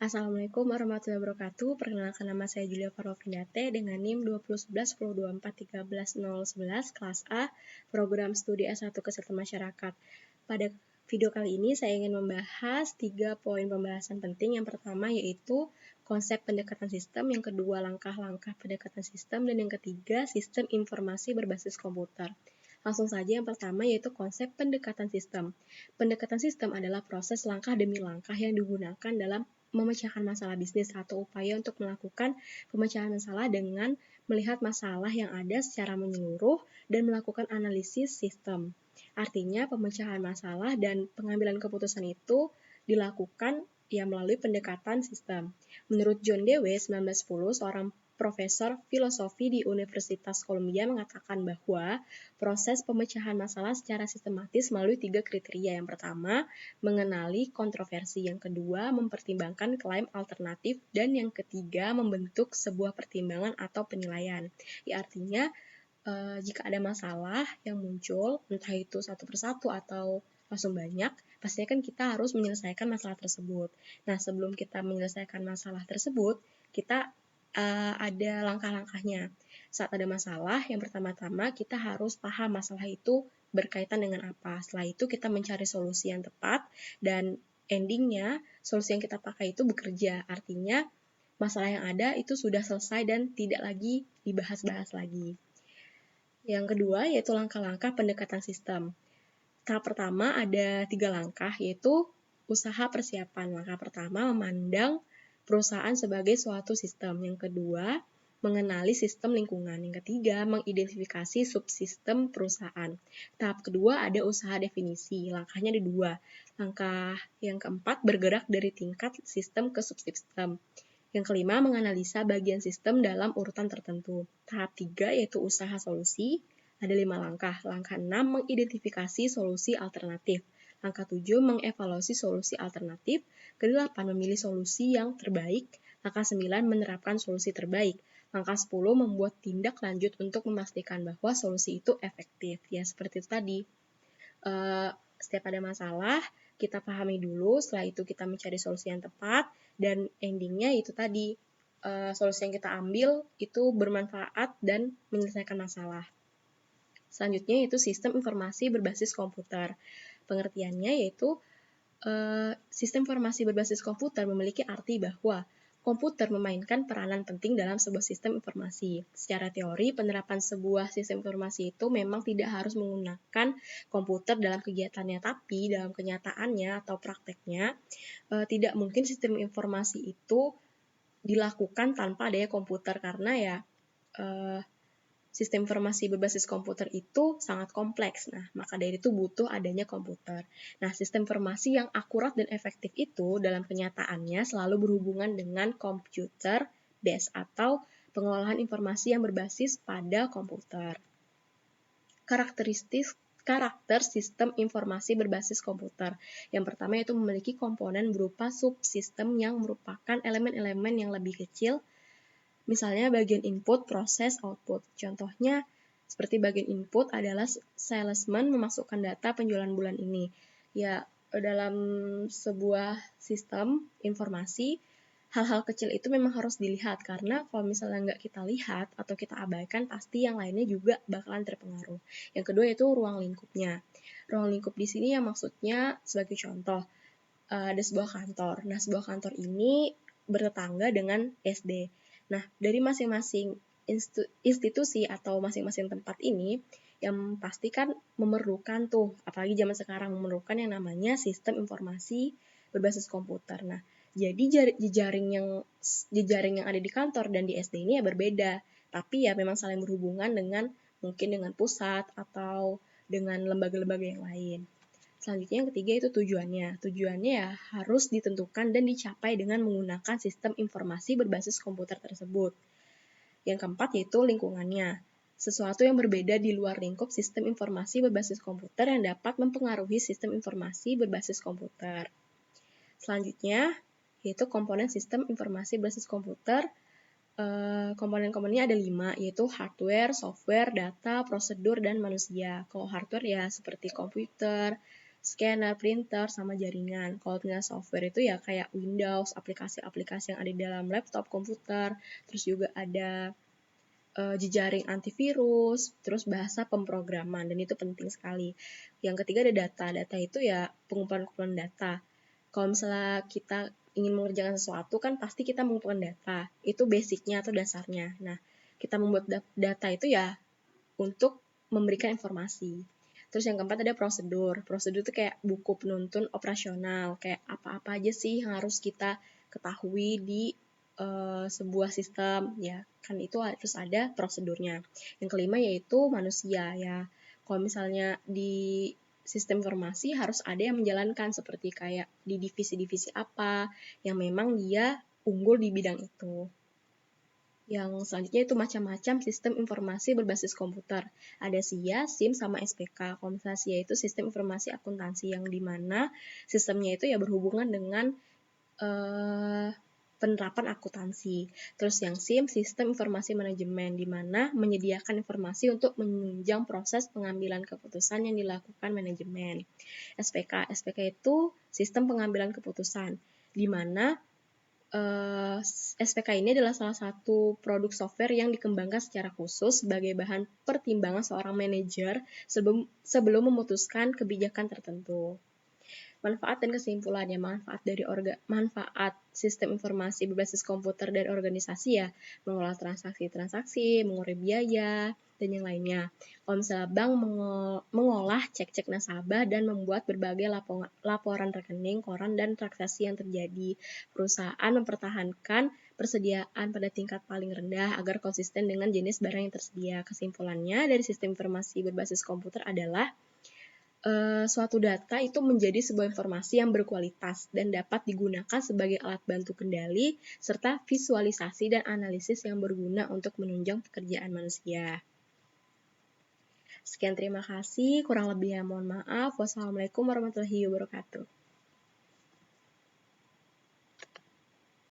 Assalamualaikum warahmatullahi wabarakatuh. Perkenalkan nama saya Julia Farofinate dengan NIM 2011-1024-13011 kelas A, program studi S1 Kesehatan Masyarakat. Pada video kali ini saya ingin membahas 3 poin pembahasan penting. Yang pertama yaitu konsep pendekatan sistem, yang kedua langkah-langkah pendekatan sistem, dan yang ketiga sistem informasi berbasis komputer. Langsung saja yang pertama yaitu konsep pendekatan sistem. Pendekatan sistem adalah proses langkah demi langkah yang digunakan dalam memecahkan masalah bisnis atau upaya untuk melakukan pemecahan masalah dengan melihat masalah yang ada secara menyeluruh dan melakukan analisis sistem. Artinya pemecahan masalah dan pengambilan keputusan itu dilakukan melalui pendekatan sistem. Menurut John Dewey 1910, seorang profesor filosofi di Universitas Columbia mengatakan bahwa proses pemecahan masalah secara sistematis melalui 3 kriteria. Yang pertama, mengenali kontroversi. Yang kedua, mempertimbangkan klaim alternatif. Dan yang ketiga, membentuk sebuah pertimbangan atau penilaian. Artinya, jika ada masalah yang muncul, entah itu satu persatu atau langsung banyak, pastinya kan kita harus menyelesaikan masalah tersebut. Nah, sebelum kita menyelesaikan masalah tersebut, kita ada langkah-langkahnya. Saat ada masalah, yang pertama-tama kita harus paham masalah itu berkaitan dengan apa. Setelah itu kita mencari solusi yang tepat, dan endingnya solusi yang kita pakai itu bekerja. Artinya masalah yang ada itu sudah selesai dan tidak lagi dibahas-bahas lagi. Yang kedua yaitu langkah-langkah pendekatan sistem. Tahap pertama ada 3 langkah, yaitu usaha persiapan. Langkah pertama memandang perusahaan sebagai suatu sistem. Yang kedua, mengenali sistem lingkungan. Yang ketiga, mengidentifikasi subsistem perusahaan. Tahap kedua ada usaha definisi. Langkahnya ada 2. Langkah yang keempat bergerak dari tingkat sistem ke subsistem. Yang kelima, menganalisa bagian sistem dalam urutan tertentu. Tahap 3 yaitu usaha solusi. Ada 5 langkah. Langkah 6, mengidentifikasi solusi alternatif. Langkah 7, mengevaluasi solusi alternatif. Ke-8, memilih solusi yang terbaik. Langkah 9, menerapkan solusi terbaik. Langkah 10, membuat tindak lanjut untuk memastikan bahwa solusi itu efektif. Seperti itu tadi. Setiap ada masalah, kita pahami dulu, setelah itu kita mencari solusi yang tepat, dan endingnya itu tadi, solusi yang kita ambil itu bermanfaat dan menyelesaikan masalah. Selanjutnya yaitu sistem informasi berbasis komputer. Pengertiannya yaitu sistem informasi berbasis komputer memiliki arti bahwa komputer memainkan peranan penting dalam sebuah sistem informasi. Secara teori, penerapan sebuah sistem informasi itu memang tidak harus menggunakan komputer dalam kegiatannya, tapi dalam kenyataannya atau prakteknya, tidak mungkin sistem informasi itu dilakukan tanpa adanya komputer, karena sistem informasi berbasis komputer itu sangat kompleks. Nah, maka dari itu butuh adanya komputer. Nah, sistem informasi yang akurat dan efektif itu dalam kenyataannya selalu berhubungan dengan computer based atau pengolahan informasi yang berbasis pada komputer. Karakter sistem informasi berbasis komputer. Yang pertama yaitu memiliki komponen berupa subsistem yang merupakan elemen-elemen yang lebih kecil. Misalnya bagian input, proses, output. Contohnya seperti bagian input adalah salesman memasukkan data penjualan bulan ini. Dalam sebuah sistem informasi, hal-hal kecil itu memang harus dilihat, karena kalau misalnya nggak kita lihat atau kita abaikan, pasti yang lainnya juga bakalan terpengaruh. Yang kedua yaitu ruang lingkupnya. Ruang lingkup di sini yang maksudnya sebagai contoh, ada sebuah kantor. Nah, sebuah kantor ini bertetangga dengan SD. Nah, dari masing-masing institusi atau masing-masing tempat ini, yang pasti kan memerlukan apalagi zaman sekarang memerlukan yang namanya sistem informasi berbasis komputer. Nah, jadi jejaring yang ada di kantor dan di SD ini berbeda, tapi memang saling berhubungan mungkin dengan pusat atau dengan lembaga-lembaga yang lain. Selanjutnya yang ketiga itu tujuannya. Tujuannya harus ditentukan dan dicapai dengan menggunakan sistem informasi berbasis komputer tersebut. Yang keempat yaitu lingkungannya. Sesuatu yang berbeda di luar lingkup sistem informasi berbasis komputer yang dapat mempengaruhi sistem informasi berbasis komputer. Selanjutnya yaitu komponen sistem informasi berbasis komputer. Komponen-komponennya ada 5, yaitu hardware, software, data, prosedur, dan manusia. Kalau hardware seperti komputer, scanner, printer, sama jaringan. Kalau misalnya software itu ya kayak Windows, aplikasi-aplikasi yang ada di dalam laptop, komputer, terus juga ada jejaring antivirus, terus bahasa pemrograman, dan itu penting sekali. Yang ketiga ada data. Data itu ya pengumpulan data. Kalau misalnya kita ingin mengerjakan sesuatu kan pasti kita mengumpulkan data. Itu basicnya atau dasarnya. Nah, kita membuat data itu ya untuk memberikan informasi. Terus yang keempat ada prosedur. Prosedur itu kayak buku penuntun operasional, kayak apa-apa aja sih yang harus kita ketahui di sebuah sistem, ya kan itu harus ada prosedurnya. Yang kelima yaitu manusia, ya. Kalau misalnya di sistem informasi harus ada yang menjalankan, seperti kayak di divisi-divisi apa yang memang dia unggul di bidang itu. Yang selanjutnya itu macam-macam sistem informasi berbasis komputer. Ada SIA, SIM, sama SPK. Kalau misalnya SIA itu sistem informasi akuntansi, yang dimana sistemnya itu ya berhubungan dengan penerapan akuntansi. Terus yang SIM, sistem informasi manajemen, di mana menyediakan informasi untuk menunjang proses pengambilan keputusan yang dilakukan manajemen. SPK itu sistem pengambilan keputusan, di mana SPK ini adalah salah satu produk software yang dikembangkan secara khusus sebagai bahan pertimbangan seorang manajer sebelum memutuskan kebijakan tertentu. Manfaat dan kesimpulannya, manfaat sistem informasi berbasis komputer dari organisasi ya, mengolah transaksi-transaksi, mengurai biaya, dan yang lainnya. Kalau misalnya bank mengolah cek-cek nasabah dan membuat berbagai laporan rekening, koran, dan transaksi yang terjadi. Perusahaan mempertahankan persediaan pada tingkat paling rendah agar konsisten dengan jenis barang yang tersedia. Kesimpulannya dari sistem informasi berbasis komputer adalah suatu data itu menjadi sebuah informasi yang berkualitas dan dapat digunakan sebagai alat bantu kendali serta visualisasi dan analisis yang berguna untuk menunjang pekerjaan manusia. Sekian, terima kasih. Kurang lebihnya mohon maaf. Wassalamualaikum warahmatullahi wabarakatuh.